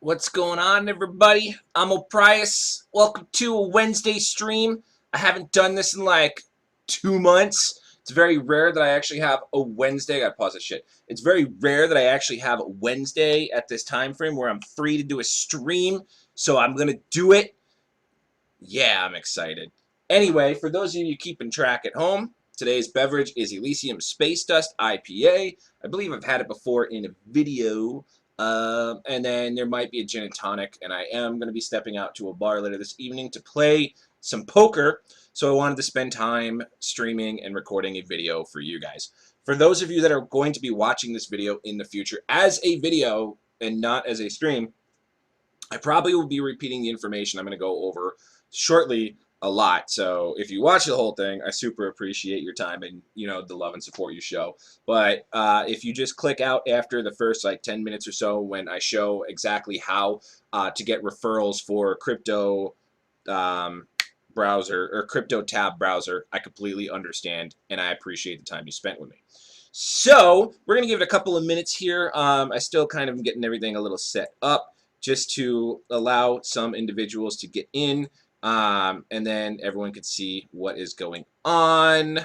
What's going on, everybody? I'm Oprius. Welcome to a Wednesday stream. I haven't done this in like 2 months. It's very rare that I actually have a Wednesday. I gotta pause this shit. It's very rare that I actually have a Wednesday at this time frame where I'm free to do a stream. So I'm gonna do it. Yeah, I'm excited. Anyway, for those of you keeping track at home, today's beverage is Elysium Space Dust IPA. I believe I've had it before in a video. And then there might be a gin and tonic, and I am going to be stepping out to a bar later this evening to play some poker. So I wanted to spend time streaming and recording a video for you guys. For those of you that are going to be watching this video in the future as a video and not as a stream, I probably will be repeating the information I'm going to go over shortly a lot. So if you watch the whole thing, I super appreciate your time and the love and support you show. But if you just click out after the first like 10 minutes or so when I show exactly how to get referrals for crypto browser or CryptoTab browser, I completely understand and I appreciate the time you spent with me. So we're gonna give it a couple of minutes here. I still kind of getting everything a little set up just to allow some individuals to get in. And then everyone can see what is going on,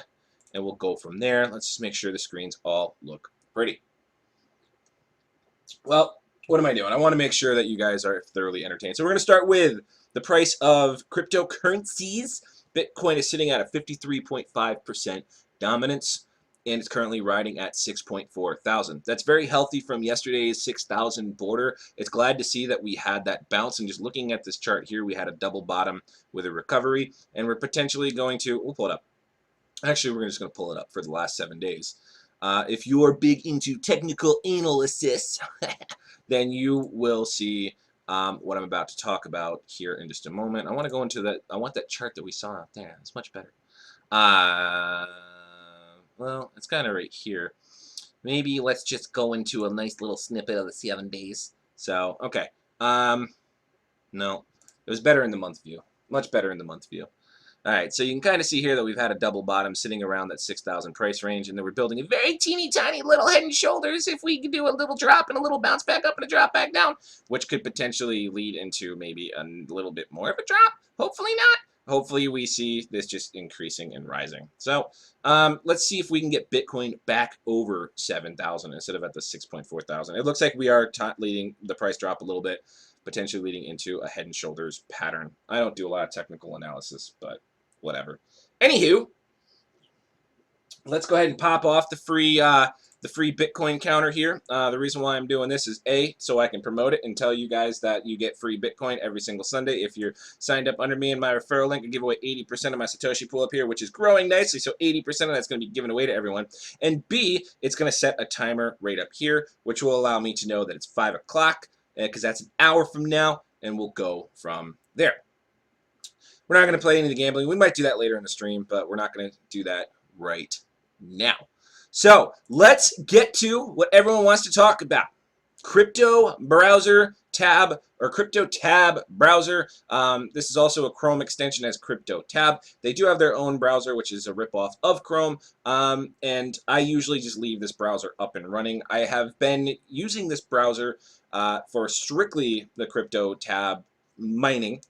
and we'll go from there. Let's just make sure the screens all look pretty. Well, what am I doing? I want to make sure that you guys are thoroughly entertained. So we're going to start with the price of cryptocurrencies. Bitcoin is sitting at a 53.5% dominance, and it's currently riding at 6.4 thousand. That's very healthy from yesterday's 6,000 border. It's glad to see that we had that bounce, and just looking at this chart here, we had a double bottom with a recovery, and we're potentially going to, we'll pull it up. Actually, we're just going to pull it up for the last 7 days. If you are big into technical analysis, then you will see what I'm about to talk about here in just a moment. I want to go into that. I want that chart that we saw out there. It's much better. Well, it's kind of right here. Maybe let's just go into a nice little snippet of the 7 days. So, okay. No, it was better in the month view. Much better in the month view. All right, so you can kind of see here that we've had a double bottom sitting around that 6,000 price range, and then we're building a very teeny tiny little head and shoulders if we could do a little drop and a little bounce back up and a drop back down, which could potentially lead into maybe a little bit more of a drop. Hopefully not. Hopefully we see this just increasing and rising. So let's see if we can get Bitcoin back over 7,000 instead of at the 6.4 thousand. It looks like we are leading the price drop a little bit, potentially leading into a head and shoulders pattern. I don't do a lot of technical analysis, but whatever. Anywho, let's go ahead and pop off the free Bitcoin counter here. The reason why I'm doing this is A, so I can promote it and tell you guys that you get free Bitcoin every single Sunday. If you're signed up under me in my referral link, I give away 80% of my Satoshi pool up here, which is growing nicely, so 80% of that's going to be given away to everyone. And B, it's going to set a timer right up here, which will allow me to know that it's 5 o'clock, because that's an hour from now, and we'll go from there. We're not going to play any of the gambling. We might do that later in the stream, but we're not going to do that right now. So let's get to what everyone wants to talk about. Crypto Browser Tab, or CryptoTab Browser. This is also a Chrome extension as CryptoTab. They do have their own browser, which is a ripoff of Chrome, and I usually just leave this browser up and running. I have been using this browser for strictly the CryptoTab mining,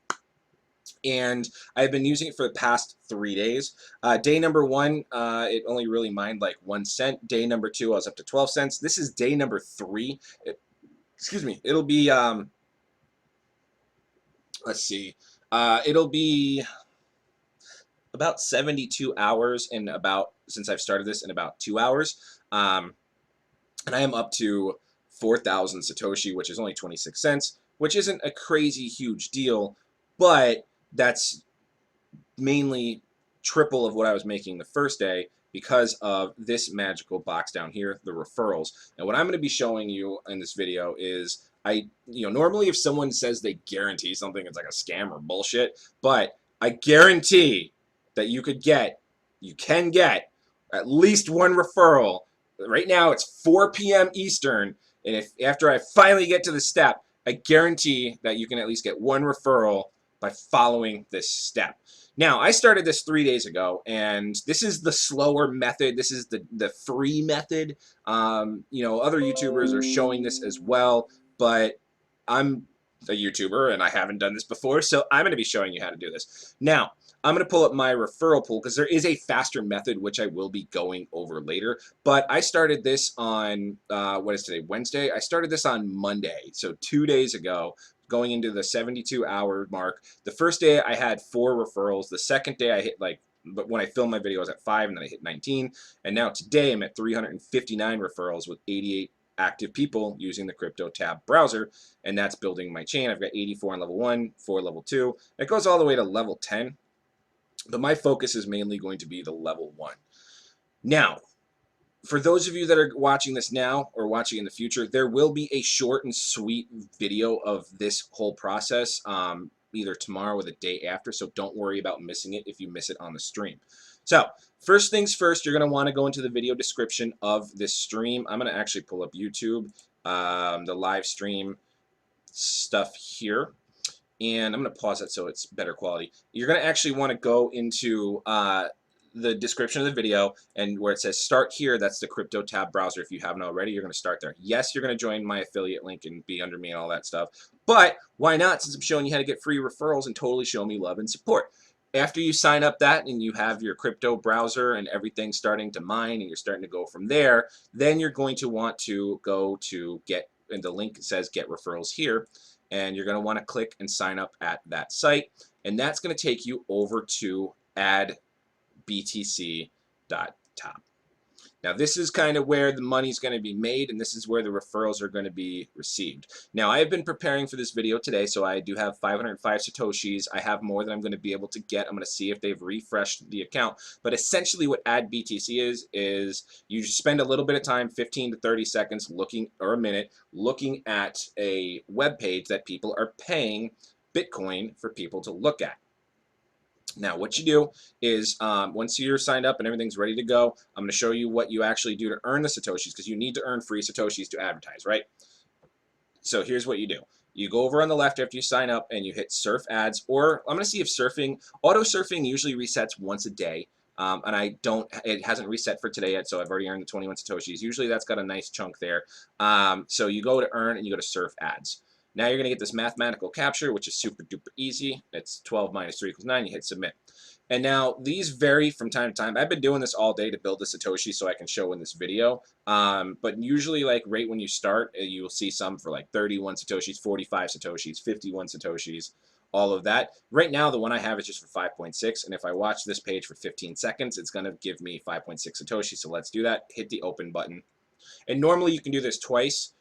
and I've been using it for the past 3 days. Day number 1, it only really mined like 1 cent. Day number 2, I was up to 12 cents. This is day number 3. Excuse me. It'll be, let's see. It'll be about 72 hours since I've started this in about 2 hours. And I am up to 4,000 Satoshi, which is only 26 cents, which isn't a crazy huge deal, but that's mainly triple of what I was making the first day because of this magical box down here, the referrals. And what I'm going to be showing you in this video is, normally if someone says they guarantee something, it's like a scam or bullshit, but I guarantee that you can get at least 1 referral. Right now it's 4 p.m. Eastern, and if after I finally get to the step, I guarantee that you can at least get 1 referral by following this step. Now, I started this 3 days ago, and this is the slower method. This is the free method. Other YouTubers are showing this as well, but I'm a YouTuber and I haven't done this before, so I'm going to be showing you how to do this. Now, I'm going to pull up my referral pool because there is a faster method which I will be going over later. But I started this on, what is today, Wednesday? I started this on Monday, so 2 days ago, going into the 72-hour mark. The first day I had 4 referrals. The second day I hit but when I filmed my video I was at 5 and then I hit 19. And now today I'm at 359 referrals with 88 active people using the CryptoTab browser, and that's building my chain. I've got 84 on level 1, 4 level 2. It goes all the way to level 10, but my focus is mainly going to be the level 1. Now, for those of you that are watching this now or watching in the future, there will be a short and sweet video of this whole process either tomorrow or the day after, so don't worry about missing it if you miss it on the stream. So, first things first, you're going to want to go into the video description of this stream. I'm going to actually pull up YouTube, the live stream stuff here. And I'm going to pause it so it's better quality. You're going to actually want to go into the description of the video, and where it says start here, that's the CryptoTab browser. If you haven't already, you're going to start there. Yes, you're going to join my affiliate link and be under me and all that stuff, but why not, since I'm showing you how to get free referrals and totally show me love and support. After you sign up that and you have your crypto browser and everything starting to mine and you're starting to go from there, then you're going to want to go to get, and the link says get referrals here, and you're going to want to click and sign up at that site, and that's going to take you over to addbtc.top. Now this is kind of where the money's going to be made, and this is where the referrals are going to be received. Now I have been preparing for this video today, so I do have 505 Satoshis. I have more than I'm going to be able to get. I'm going to see if they've refreshed the account. But essentially what addBTC is you spend a little bit of time, 15 to 30 seconds looking, or a minute, looking at a web page that people are paying Bitcoin for people to look at. Now what you do is once you're signed up and everything's ready to go, I'm going to show you what you actually do to earn the Satoshis, because you need to earn free Satoshis to advertise, right? So here's what you do. You go over on the left after you sign up and you hit surf ads, or I'm going to see if auto surfing usually resets once a day. And it hasn't reset for today yet, so I've already earned the 21 Satoshis. Usually that's got a nice chunk there. So you go to earn and you go to surf ads. Now you're going to get this mathematical capture, which is super duper easy. It's 12 minus 3 equals 9. You hit submit. And now these vary from time to time. I've been doing this all day to build the Satoshi so I can show in this video. But usually, like right when you start, you'll see some for like 31 Satoshis, 45 Satoshis, 51 Satoshis, all of that. Right now, the one I have is just for 5.6. And if I watch this page for 15 seconds, it's going to give me 5.6 Satoshis. So let's do that. Hit the open button. And normally you can do this twice.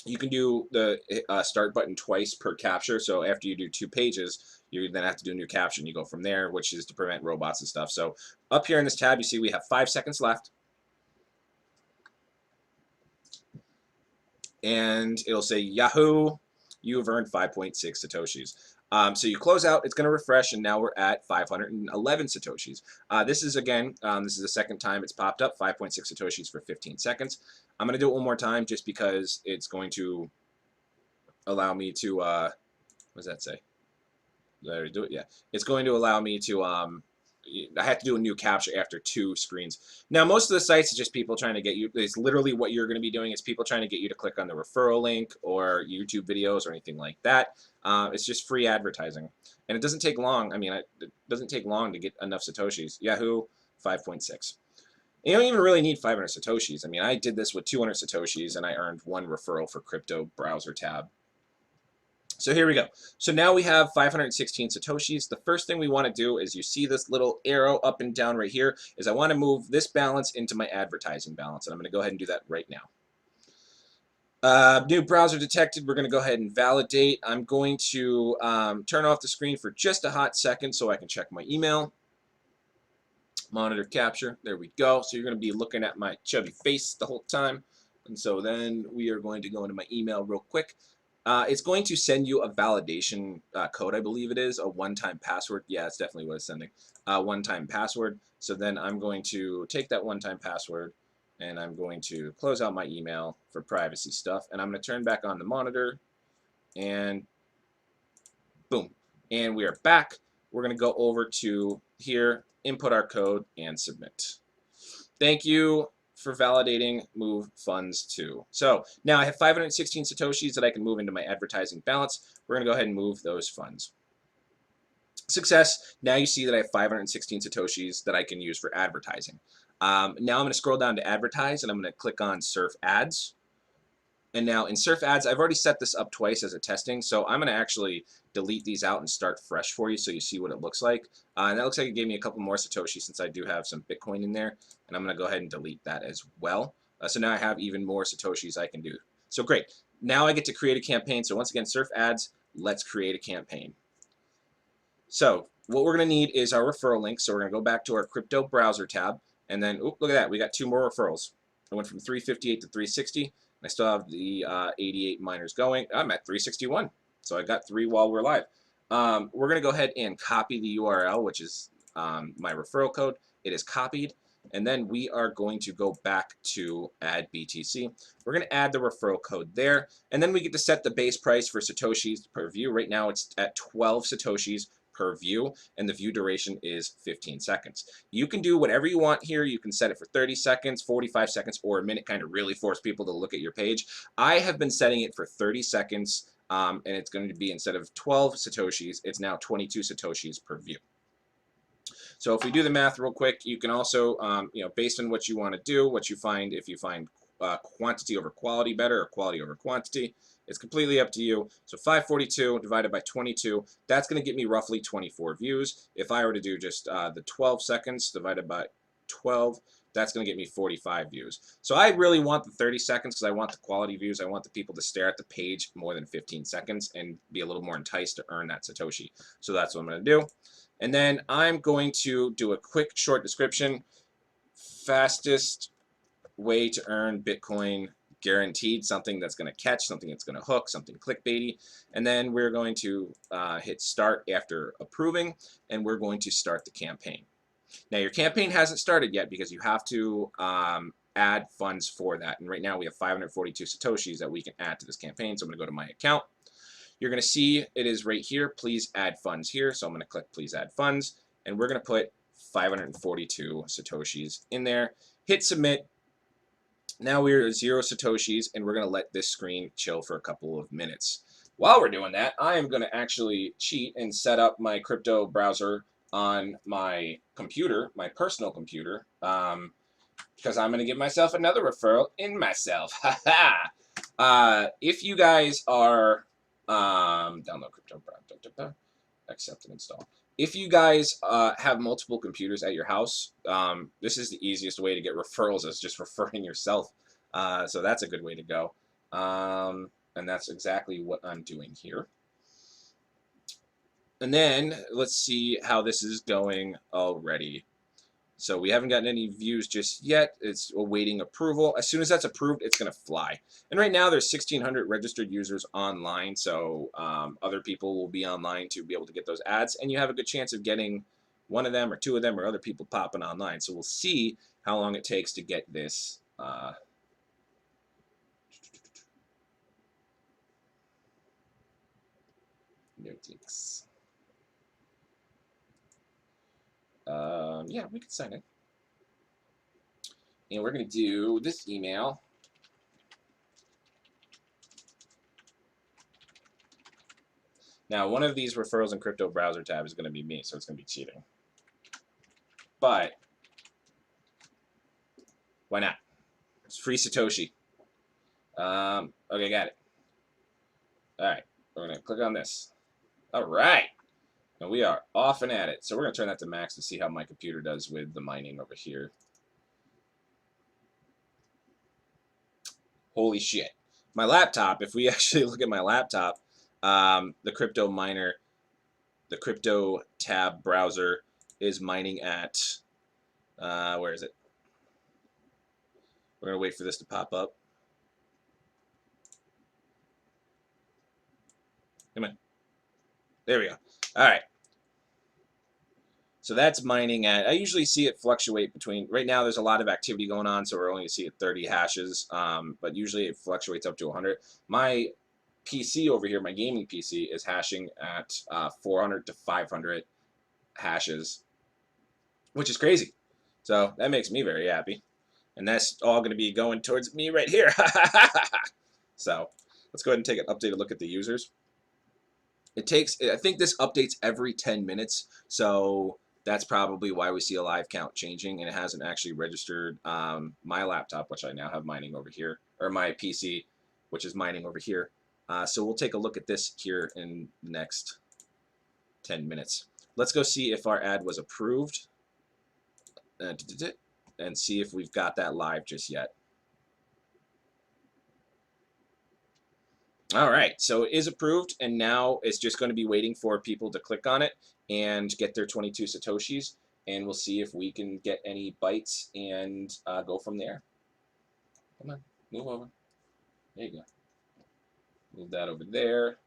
You can do the start button twice per capture. So after you do 2 pages, you then have to do a new caption. You go from there, which is to prevent robots and stuff. So up here in this tab, you see we have 5 seconds left. And it'll say, Yahoo, you have earned 5.6 Satoshis. So you close out, it's going to refresh, and now we're at 511 Satoshis. This is, again, this is the second time it's popped up, 5.6 Satoshis for 15 seconds. I'm going to do it one more time just because it's going to allow me to, what does that say? Did I already do it? Yeah. It's going to allow me to, I have to do a new capture after 2 screens. Now, most of the sites is just people trying to get you, it's literally what you're going to be doing is people trying to get you to click on the referral link or YouTube videos or anything like that. It's just free advertising. And it doesn't take long. I mean, it doesn't take long to get enough Satoshis. Yahoo, 5.6. You don't even really need 500 Satoshis. I mean, I did this with 200 Satoshis and I earned 1 referral for Crypto Browser Tab. So here we go. So now we have 516 Satoshis. The first thing we want to do is you see this little arrow up and down right here is I want to move this balance into my advertising balance. And I'm going to go ahead and do that right now. New browser detected. We're going to go ahead and validate. I'm going to turn off the screen for just a hot second so I can check my email. Monitor capture. There we go. So you're going to be looking at my chubby face the whole time. And so then we are going to go into my email real quick. It's going to send you a validation code, I believe it is, a one-time password. Yeah, it's definitely what it's sending. One-time password. So then I'm going to take that one-time password and I'm going to close out my email for privacy stuff. And I'm going to turn back on the monitor and boom. And we are back. We're going to go over to here, input our code, and submit. Thank you for validating move funds to. So now I have 516 Satoshis that I can move into my advertising balance. We're going to go ahead and move those funds. Success. Now you see that I have 516 Satoshis that I can use for advertising. Now I'm going to scroll down to advertise and I'm going to click on surf ads. And now in surf ads, I've already set this up twice as a testing, so I'm going to actually delete these out and start fresh for you so you see what it looks like. And that looks like it gave me a couple more Satoshi since I do have some Bitcoin in there. And I'm going to go ahead and delete that as well. So now I have even more Satoshis I can do. So great. Now I get to create a campaign. So once again, surf ads, let's create a campaign. So what we're going to need is our referral link. So we're going to go back to our crypto browser tab. And then, look at that. We got 2 more referrals. I went from 358 to 360. I still have the 88 miners going. I'm at 361. So I got 3 while we're live. We're going to go ahead and copy the URL, which is my referral code. It is copied. And then we are going to go back to add BTC. We're going to add the referral code there. And then we get to set the base price for Satoshis per view. Right now it's at 12 Satoshis per view, and the view duration is 15 seconds. You can do whatever you want here. You can set it for 30 seconds, 45 seconds, or a minute, kind of really force people to look at your page. I have been setting it for 30 seconds, and it's going to be, instead of 12 Satoshis, it's now 22 Satoshis per view. So if we do the math real quick, you can also, based on what you want to do, what you find, if you find quantity over quality better or quality over quantity, it's completely up to you. So 542 divided by 22, that's going to get me roughly 24 views. If I were to do just the 12 seconds divided by 12, that's going to get me 45 views. So I really want the 30 seconds because I want the quality views. I want the people to stare at the page more than 15 seconds and be a little more enticed to earn that Satoshi. So that's what I'm going to do. And then I'm going to do a quick short description. Fastest way to earn Bitcoin guaranteed, something that's going to catch, something that's going to hook, something clickbaity. And then we're going to hit start after approving, and we're going to start the campaign. Now your campaign hasn't started yet because you have to add funds for that. And right now we have 542 Satoshis that we can add to this campaign. So I'm going to go to my account. You're going to see it is right here. Please add funds here. So I'm going to click please add funds. And we're going to put 542 Satoshis in there. Hit submit. Now we're at 0 Satoshis, and we're going to let this screen chill for a couple of minutes. While we're doing that, I am going to actually cheat and set up my crypto browser on my computer, my personal computer, because I'm going to give myself another referral in myself. If you guys are download crypto browser, accept and install. If you guys have multiple computers at your house, this is the easiest way to get referrals, is just referring yourself. So that's a good way to go. And that's exactly what I'm doing here. And then let's see how this is going already. So we haven't gotten any views just yet. It's awaiting approval. As soon as that's approved, it's going to fly. And right now there's 1,600 registered users online, so other people will be online to be able to get those ads, and you have a good chance of getting one of them or 2 of them or other people popping online. So we'll see how long it takes to get this. Notics. Yeah, we could sign in. And we're going to do this email. Now, one of these referrals in Crypto Browser tab is going to be me, so it's going to be cheating. But why not? It's free Satoshi. Okay, got it. All right, we're going to click on this. All right. And we are off and at it. So we're going to turn that to max to see how my computer does with the mining over here. Holy shit. My laptop, if we actually look at my laptop, the crypto miner, the CryptoTab browser is mining at, where is it? We're going to wait for this to pop up. Come on. There we go. All right. So that's mining at, I usually see it fluctuate between, right now there's a lot of activity going on, so we're only going to see it 30 hashes, but usually it fluctuates up to 100. My PC over here, my gaming PC, is hashing at 400 to 500 hashes, which is crazy. So that makes me very happy. And that's all going to be going towards me right here. So let's go ahead and take an updated look at the users. It takes, I think this updates every 10 minutes. So that's probably why we see a live count changing, and it hasn't actually registered my laptop, which I now have mining over here, or my PC, which is mining over here. So we'll take a look at this here in the next 10 minutes. Let's go see if our ad was approved and see if we've got that live just yet. All right, so it is approved, and now it's just going to be waiting for people to click on it and get their 22 Satoshis, and we'll see if we can get any bites and go from there. Come on, move over. There you go. Move that over there,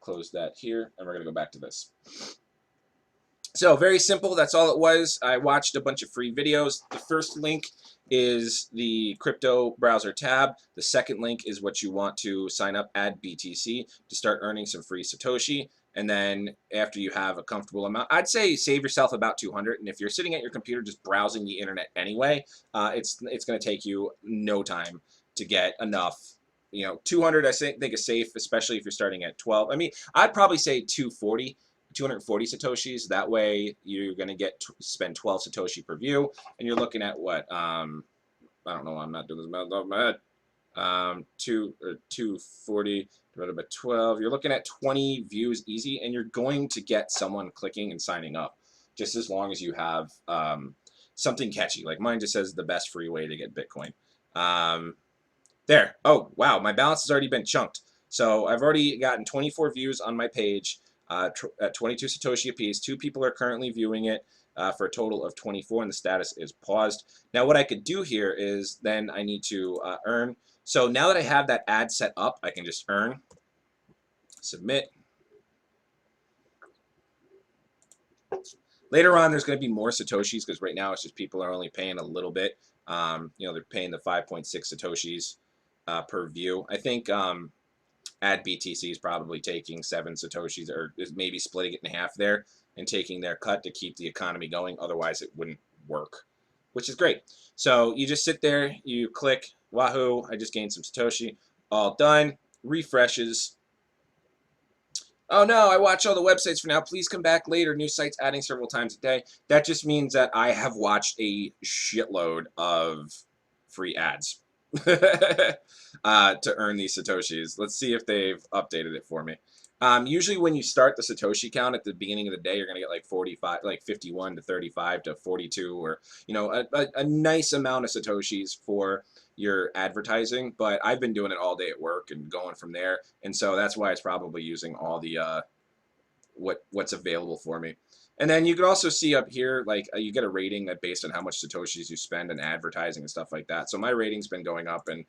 close that here, and we're going to go back to this. So very simple, that's all it was. I watched a bunch of free videos. The first link is the crypto browser tab. The second link is what you want to sign up, add BTC to start earning some free Satoshi. And then after you have a comfortable amount, I'd say save yourself about 200. And if you're sitting at your computer just browsing the internet anyway, it's going to take you no time to get enough. 200 I think is safe, especially if you're starting at 12. I mean, I'd probably say 240 Satoshis. That way you're going to spend 12 Satoshi per view, and you're looking at what? I don't know. I'm not doing this math off my head. 240 divided by 12. You're looking at 20 views easy, and you're going to get someone clicking and signing up, just as long as you have something catchy. Like mine just says the best free way to get Bitcoin. There. Oh, wow. My balance has already been chunked. So I've already gotten 24 views on my page at 22 Satoshi apiece. 2 people are currently viewing it for a total of 24, and the status is paused. Now what I could do here is then I need to earn. So now that I have that ad set up, I can just earn, submit. Later on, there's going to be more Satoshis because right now it's just people are only paying a little bit. They're paying the 5.6 Satoshis per view. I think Ad BTC is probably taking 7 Satoshis, or is maybe splitting it in half there and taking their cut to keep the economy going. Otherwise, it wouldn't work, which is great. So you just sit there, you click, wahoo, I just gained some Satoshi. All done. Refreshes. Oh no, I watch all the websites for now. Please come back later. New sites adding several times a day. That just means that I have watched a shitload of free ads. To earn these Satoshis. Let's see if they've updated it for me. Usually when you start the Satoshi count at the beginning of the day, you're going to get like 45, like 51 to 35 to 42, or, a nice amount of Satoshis for your advertising. But I've been doing it all day at work and going from there. And so that's why it's probably using all the, what's available for me. And then you can also see up here, like you get a rating based on how much Satoshis you spend in advertising and stuff like that. So my rating's been going up, and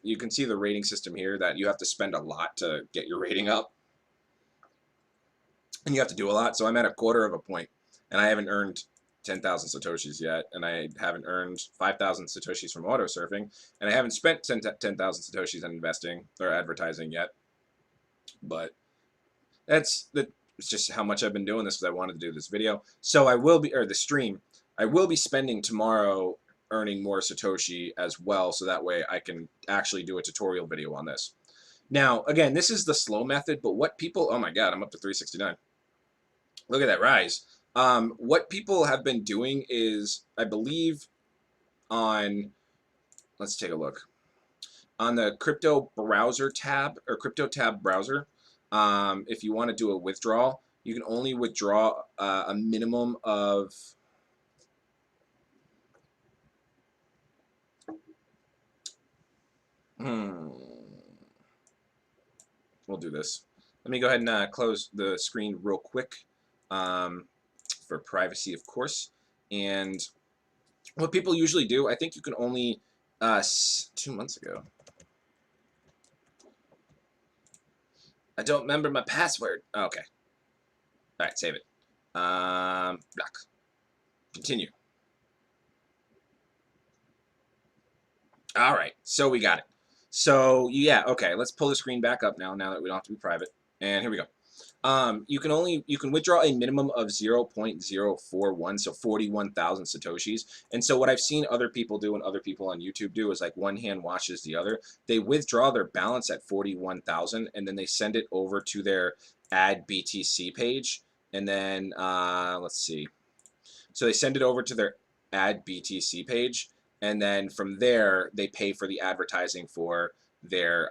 you can see the rating system here that you have to spend a lot to get your rating up. And you have to do a lot. So I'm at 1/4 of a point, and I haven't earned 10,000 Satoshis yet, and I haven't earned 5,000 Satoshis from auto surfing, and I haven't spent 10,000 Satoshis on investing or advertising yet. But it's just how much I've been doing this because I wanted to do this video. So I will be, or the stream, I will be spending tomorrow earning more Satoshi as well, so that way I can actually do a tutorial video on this. Now, again, this is the slow method, but what people, oh my god, I'm up to 369. Look at that rise. What people have been doing is, I believe on, let's take a look. On the crypto browser tab, or CryptoTab browser, if you want to do a withdrawal, you can only withdraw a minimum of we'll do this. Let me go ahead and close the screen real quick for privacy, of course. And what people usually do, I think you can only 2 months ago. I don't remember my password. Oh, okay. All right, save it. Block. Continue. All right, so we got it. So yeah, okay, let's pull the screen back up now that we don't have to be private. And here we go. You can withdraw a minimum of 0.041, so 41,000 satoshis. And so what I've seen other people do and other people on YouTube do is like one hand washes the other. They withdraw their balance at 41,000 and then they send it over to their add BTC page. And then let's see. So they send it over to their add BTC page, and then from there they pay for the advertising for their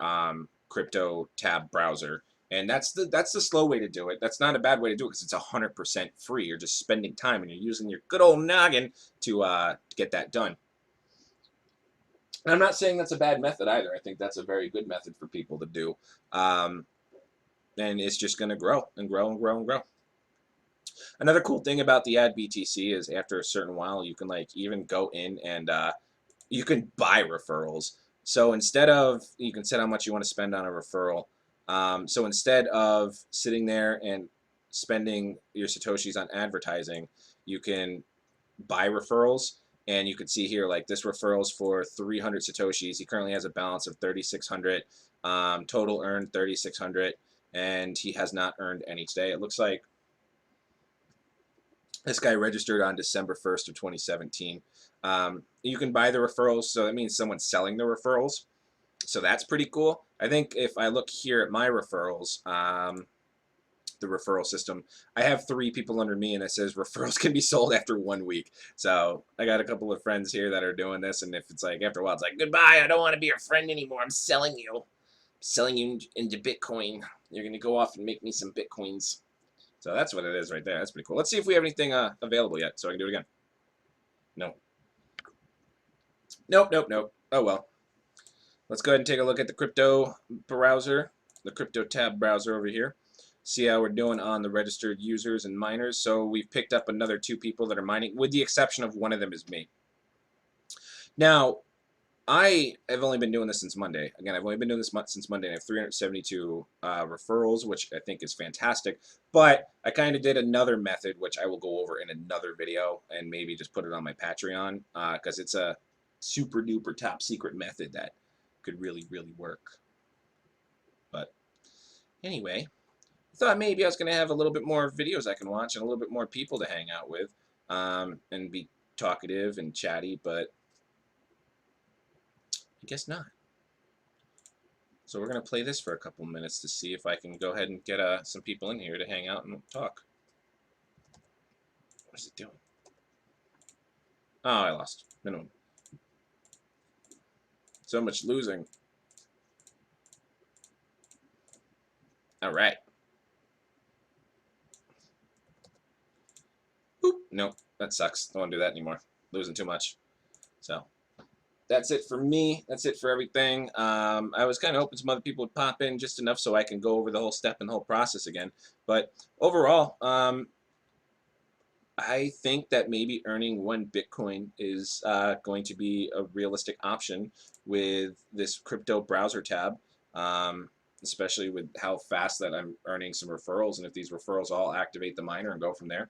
CryptoTab browser. And that's the slow way to do it. That's not a bad way to do it because it's 100% free. You're just spending time and you're using your good old noggin to get that done. And I'm not saying that's a bad method either. I think that's a very good method for people to do. And it's just going to grow and grow and grow and grow. Another cool thing about the ad BTC is after a certain while, you can like even go in and you can buy referrals. So instead of, you can set how much you want to spend on a referral. So instead of sitting there and spending your Satoshis on advertising, you can buy referrals. And you can see here, like this referral's for 300 Satoshis. He currently has a balance of 3,600. Total earned 3,600. And he has not earned any today. It looks like this guy registered on December 1st of 2017. You can buy the referrals, so that means someone's selling the referrals. So that's pretty cool. I think if I look here at my referrals, the referral system, I have 3 people under me, and it says referrals can be sold after 1 week. So I got a couple of friends here that are doing this, and if it's like after a while, it's like, goodbye, I don't want to be your friend anymore. I'm selling you. I'm selling you into Bitcoin. You're going to go off and make me some Bitcoins. So that's what it is right there. That's pretty cool. Let's see if we have anything available yet, so I can do it again. No. Nope, nope, nope. Oh, well. Let's go ahead and take a look at the crypto browser, the CryptoTab browser over here. See how we're doing on the registered users and miners. So we've picked up another 2 people that are mining, with the exception of one of them is me. Now, I have only been doing this since Monday. Again, I've only been doing this since Monday. I have 372 referrals, which I think is fantastic. But I kind of did another method, which I will go over in another video and maybe just put it on my Patreon because it's a super duper top secret method that could really, really work. But anyway, I thought maybe I was going to have a little bit more videos I can watch and a little bit more people to hang out with and be talkative and chatty, but I guess not. So we're going to play this for a couple minutes to see if I can go ahead and get some people in here to hang out and talk. What is it doing? Oh, I lost. Minimum. So much losing. All right. Boop. Nope. That sucks. Don't want to do that anymore. Losing too much. So that's it for me. That's it for everything. I was kind of hoping some other people would pop in just enough so I can go over the whole step and the whole process again. But overall, I think that maybe earning 1 Bitcoin is going to be a realistic option with this crypto browser tab, especially with how fast that I'm earning some referrals. And if these referrals all activate the miner and go from there,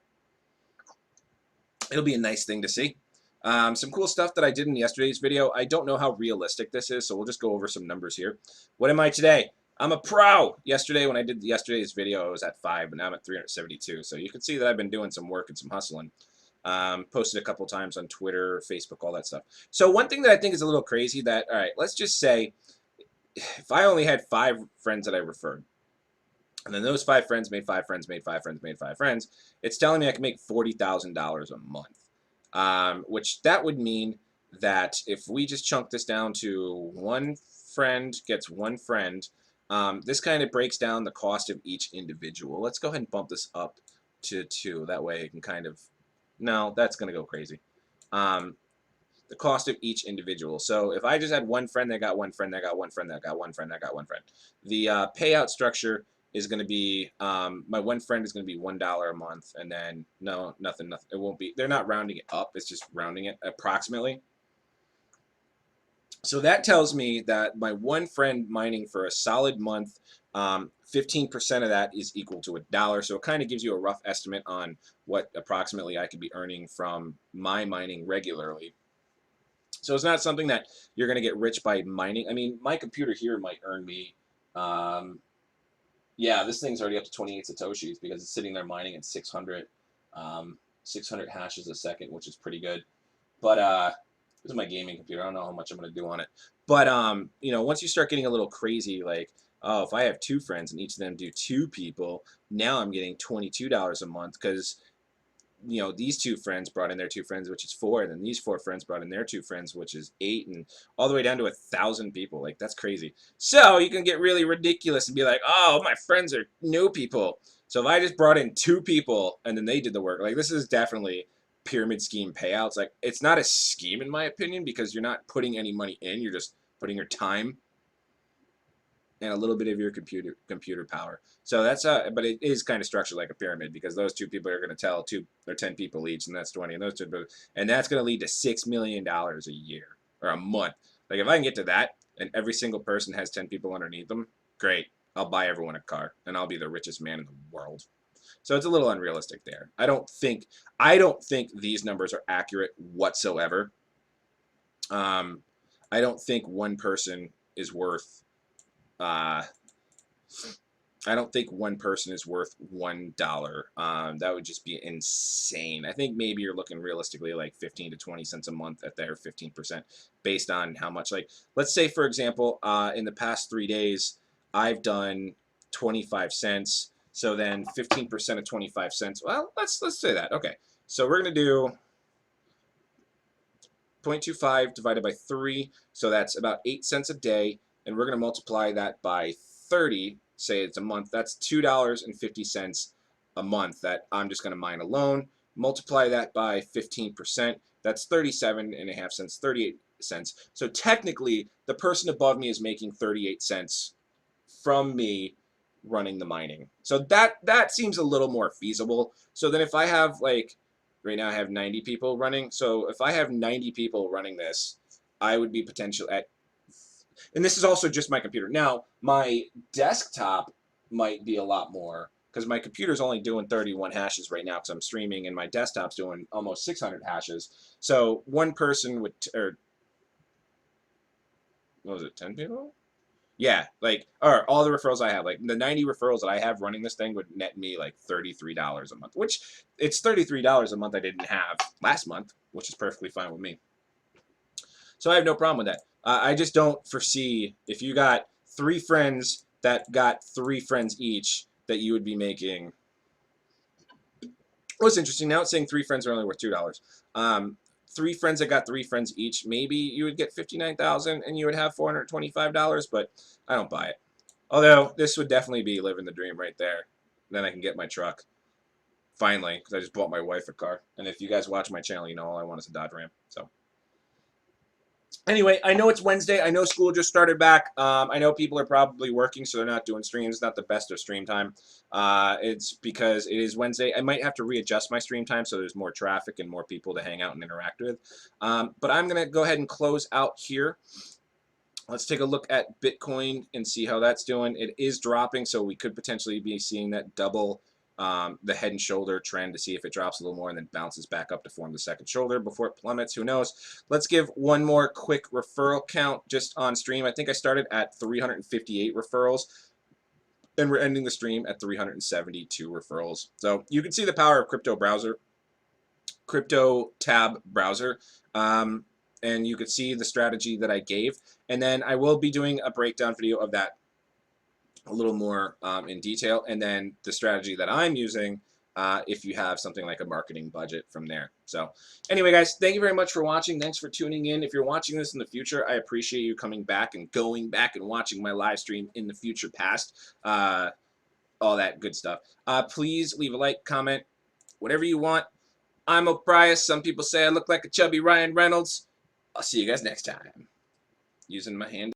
it'll be a nice thing to see. Some cool stuff that I did in yesterday's video. I don't know how realistic this is, so we'll just go over some numbers here. What am I today? I'm a pro. Yesterday, when I did yesterday's video, I was at 5, but now I'm at 372. So you can see that I've been doing some work and some hustling. Posted a couple times on Twitter, Facebook, all that stuff. So one thing that I think is a little crazy that, all right, let's just say if I only had 5 friends that I referred, and then those 5 friends made 5 friends, made 5 friends, made 5 friends, it's telling me I can make $40,000 a month. Which that would mean that if we just chunk this down to 1 friend gets 1 friend, this kind of breaks down the cost of each individual. Let's go ahead and bump this up to 2. That way it can kind of, no, that's going to go crazy. The cost of each individual. So if I just had 1 friend that got 1 friend that got 1 friend that got 1 friend that got 1 friend, the payout structure is going to be, my 1 friend is going to be $1 a month, and then nothing. It won't be, they're not rounding it up, it's just rounding it approximately. So that tells me that my 1 friend mining for a solid month, 15% of that is equal to $1. So it kind of gives you a rough estimate on what approximately I could be earning from my mining regularly. So it's not something that you're going to get rich by mining. I mean, my computer here might earn me, Yeah, this thing's already up to 28 satoshis because it's sitting there mining at 600 hashes a second, which is pretty good. But this is my gaming computer. I don't know how much I'm gonna do on it. But you know, once you start getting a little crazy, like, oh, if I have two friends and each of them do two people, now I'm getting $22 a month because you know, these two friends brought in their two friends, which is four, and then these four friends brought in their two friends, which is eight, and all the way down to 1,000 people. Like, that's crazy. So you can get really ridiculous and be like, oh, my friends are new people. So if I just brought in two people and then they did the work, like, this is definitely pyramid scheme payouts. Like, it's not a scheme in my opinion because you're not putting any money in, you're just putting your time and a little bit of your computer power. So that's but it is kind of structured like a pyramid because those two people are going to tell 10 people each, and that's 20, and those two, and that's going to lead to $6 million a year or a month. Like if I can get to that, and every single person has 10 people underneath them, great. I'll buy everyone a car, and I'll be the richest man in the world. So it's a little unrealistic there. I don't think these numbers are accurate whatsoever. I don't think one person is worth uh, I don't think one person is worth $1. That would just be insane. I think maybe you're looking realistically like 15 to 20 cents a month at their 15% based on how much. Like, let's say for example, in the past 3 days, I've done 25 cents. So then 15% of 25 cents. Well, let's say that. Okay, so we're gonna do 0.25 divided by 3, so that's about 8 cents a day, and we're going to multiply that by 30, say it's a month, that's $2.50 a month that I'm just going to mine alone. Multiply that by 15%, that's 37.5 cents, 38 cents. So technically, the person above me is making 38 cents from me running the mining. So that seems a little more feasible. So then if I have like right now I have 90 people running. So if I have 90 people running this, I would be potential at, and this is also just my computer. Now, my desktop might be a lot more because my computer's only doing 31 hashes right now because I'm streaming, and my desktop's doing almost 600 hashes. So one person would, or what was it, 10 people? Yeah, like, or all the referrals I have, like the 90 referrals that I have running this thing would net me like $33 a month, which it's $33 a month I didn't have last month, which is perfectly fine with me. So I have no problem with that. I just don't foresee if you got three friends that got three friends each that you would be making. What's interesting now, it's saying three friends are only worth $2. Three friends that got three friends each, maybe you would get 59,000 and you would have $425, but I don't buy it. Although this would definitely be living the dream right there. Then I can get my truck finally because I just bought my wife a car. And if you guys watch my channel, you know all I want is a Dodge Ram. So anyway, I know it's Wednesday. I know school just started back. I know people are probably working, so they're not doing streams. It's not the best of stream time. It's because it is Wednesday. I might have to readjust my stream time so there's more traffic and more people to hang out and interact with. But I'm going to go ahead and close out here. Let's take a look at Bitcoin and see how that's doing. It is dropping, so we could potentially be seeing that double the head and shoulder trend to see if it drops a little more and then bounces back up to form the second shoulder before it plummets. Who knows? Let's give one more quick referral count just on stream. I think I started at 358 referrals, and we're ending the stream at 372 referrals. So you can see the power of CryptoTab Browser. And you could see the strategy that I gave. And then I will be doing a breakdown video of that a little more in detail. And then the strategy that I'm using if you have something like a marketing budget from there. So anyway, guys, thank you very much for watching. Thanks for tuning in. If you're watching this in the future, I appreciate you coming back and going back and watching my live stream in the future past. All that good stuff. Please leave a like, comment, whatever you want. I'm O'Prias. Some people say I look like a chubby Ryan Reynolds. I'll see you guys next time. Using my hand.